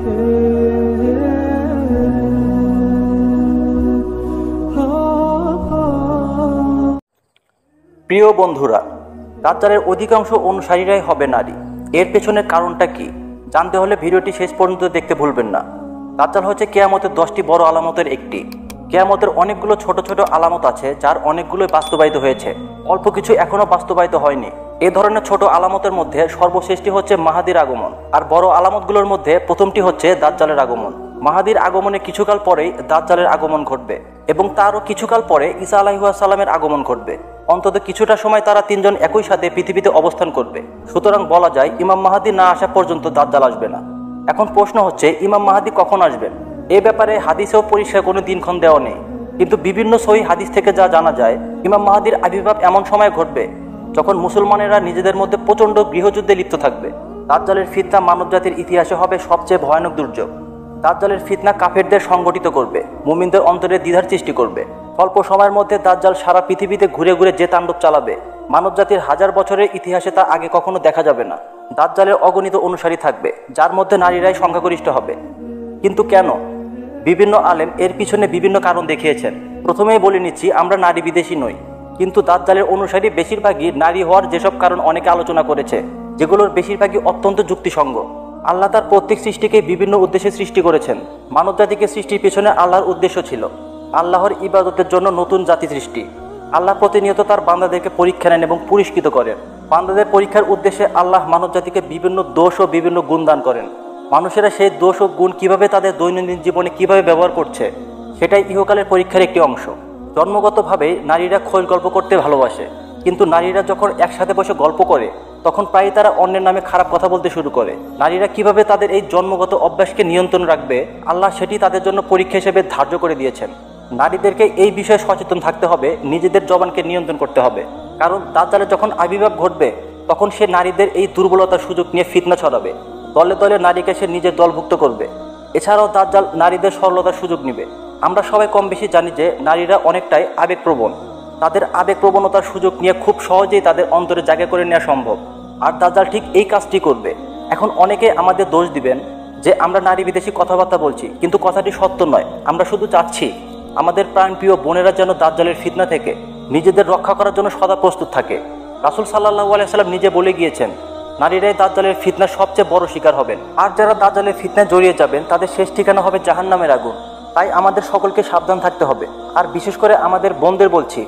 প্রিয় বন্ধুরা, দাজ্জালের অধিকাংশ অনুসারীরাই হবে নারী। এর পেছনের কারণটা কি জানতে হলে ভিডিওটি শেষ পর্যন্ত দেখতে ভুলবেন না। দাজ্জাল হচ্ছে কিয়ামতের 10টি বড় আলামতের একটি। কিয়ামতের অনেকগুলো ছোট ছোট আলামত আছে, যার অনেকগুলোই বাস্তবায়িত হয়েছে, অল্প কিছু এখনো বাস্তবায়িত হয়নি। এ ধরনের ছোট আলামতের মধ্যে সর্বশ্রেষ্ঠটি হচ্ছে মাহাদির আগমন, আর বড় আলামতগুলোর মধ্যে প্রথমটি হচ্ছে দাজ্জালের আগমন। মাহাদির আগমনের কিছুকাল পরেই দাজ্জালের আগমন ঘটবে এবং তারও কিছুকাল পরে ঈসা আলাইহিস সালামের আগমন ঘটবে। অন্তত কিছুটা সময় তারা তিনজন একই সাথে পৃথিবীতে অবস্থান করবে। সুতরাং বলা যায় ইমাম মাহাদি না আসা পর্যন্ত দাজ্জাল আসবে না। এখন প্রশ্ন হচ্ছে ইমাম মাহাদি কখন আসবেন? এ ব্যাপারে হাদিসেও পরিষ্কার কোনো দিনক্ষণ দেওয়া নেই, কিন্তু বিভিন্ন সহিহ হাদিস থেকে যা জানা যায়, ইমাম মাহাদির আবির্ভাব এমন সময় ঘটবে যখন মুসলমানেরা নিজেদের মধ্যে প্রচণ্ড গৃহযুদ্ধে লিপ্ত থাকবে। দাজ্জালের ফিতনা মানবজাতির ইতিহাসে হবে সবচেয়ে ভয়ানক দুর্যোগ। দাজ্জালের ফিতনা কাফেরদের সংগঠিত করবে, মুমিনদের অন্তরে দ্বিধার সৃষ্টি করবে। অল্প সময়ের মধ্যে দাজ্জাল সারা পৃথিবীতে ঘুরে ঘুরে যে তাণ্ডব চালাবে, মানবজাতির হাজার বছরের ইতিহাসে তা আগে কখনো দেখা যাবে না। দাজ্জালের অগণিত অনুসারী থাকবে, যার মধ্যে নারীরাই সংখ্যাগরিষ্ঠ হবে। কিন্তু কেন? বিভিন্ন আলেম এর পিছনে বিভিন্ন কারণ দেখিয়েছেন। প্রথমেই বলে নিচ্ছি, আমরা নারী বিদেশী নই, কিন্তু দাজ্জালের অনুসারী বেশিরভাগই নারী হওয়ার যেসব কারণ অনেকে আলোচনা করেছে, যেগুলোর বেশিরভাগই অত্যন্ত যুক্তিসঙ্গ। আল্লাহ তার প্রত্যেক সৃষ্টিকে বিভিন্ন উদ্দেশ্যে সৃষ্টি করেছেন। মানবজাতিকে সৃষ্টির পেছনে আল্লাহর উদ্দেশ্য ছিল আল্লাহর ইবাদতের জন্য নতুন জাতি সৃষ্টি। আল্লাহ প্রতিনিয়ত তার বান্দাদেরকে পরীক্ষা নেন এবং পুরস্কৃত করেন। বান্দাদের পরীক্ষার উদ্দেশ্যে আল্লাহ মানবজাতিকে বিভিন্ন দোষ ও বিভিন্ন গুণ দান করেন। মানুষেরা সেই দোষ ও গুণ কিভাবে তাদের দৈনন্দিন জীবনে কিভাবে ব্যবহার করছে, সেটাই ইহকালের পরীক্ষার একটি অংশ। জন্মগতভাবে নারীরা খৈল গল্প করতে ভালোবাসে, কিন্তু নারীরা যখন একসাথে বসে গল্প করে তখন প্রায়ই তারা অন্যের নামে খারাপ কথা বলতে শুরু করে। নারীরা কিভাবে তাদের এই জন্মগত অভ্যাসকে নিয়ন্ত্রণ রাখবে, আল্লাহ সেটি তাদের জন্য পরীক্ষা হিসেবে ধার্য করে দিয়েছেন। নারীদেরকে এই বিষয়ে সচেতন থাকতে হবে, নিজেদের জবানকে নিয়ন্ত্রণ করতে হবে। কারণ দাজ্জালের যখন আবির্ভাব ঘটবে তখন সে নারীদের এই দুর্বলতার সুযোগ নিয়ে ফিতনা ছড়াবে। দলে দলে নারীকে সে নিজের দলভুক্ত করবে। এছাড়াও দাজ্জাল নারীদের সরলতার সুযোগ নেবে। আমরা সবাই কম বেশি জানি যে নারীরা অনেকটাই আবেগপ্রবণ। তাদের আবেগপ্রবণতার সুযোগ নিয়ে খুব সহজেই তাদের অন্তরে জায়গা করে নেওয়া সম্ভব, আর দাজ্জাল ঠিক এই কাজটি করবে। এখন অনেকে আমাদের দোষ দিবেন যে আমরা নারী বিদেশী কথাবার্তা বলছি, কিন্তু কথাটি সত্য নয়। আমরা শুধু চাচ্ছি আমাদের প্রাণপ্রিয় বোনেরা যেন দাজ্জালের ফিতনা থেকে নিজেদের রক্ষা করার জন্য সদা প্রস্তুত থাকে। রাসূল সাল্লাল্লাহু আলাইহি সাল্লাম নিজে বলে গিয়েছেন, নারীরাই দাজ্জালের ফিতনার সবচেয়ে বড় শিকার হবেন, আর যারা দাজ্জালের ফিতনায় জড়িয়ে যাবেন তাদের শেষ ঠিকানা হবে জাহান্নামের আগুন। তাই আমাদের সকলকে সাবধান থাকতে হবে। আর বিশেষ করে আমাদের বোনদের বলছি,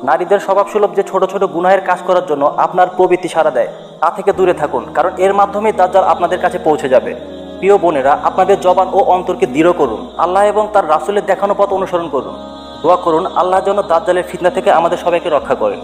নারীদের স্বভাবসুলভ যে ছোট ছোট গুনাহের কাজ করার জন্য আপনার প্রবৃত্তি সাড়া দেয়, তা থেকে দূরে থাকুন, কারণ এর মাধ্যমেই দাজ্জাল আপনাদের কাছে পৌঁছে যাবে। প্রিয় বোনেরা, আপনাদের জবান ও অন্তরকে দৃঢ় করুন, আল্লাহ এবং তার রাসূলের দেখানো পথ অনুসরণ করুন। দোয়া করুন আল্লাহ যেন দাজ্জালের ফিতনা থেকে আমাদের সবাইকে রক্ষা করেন।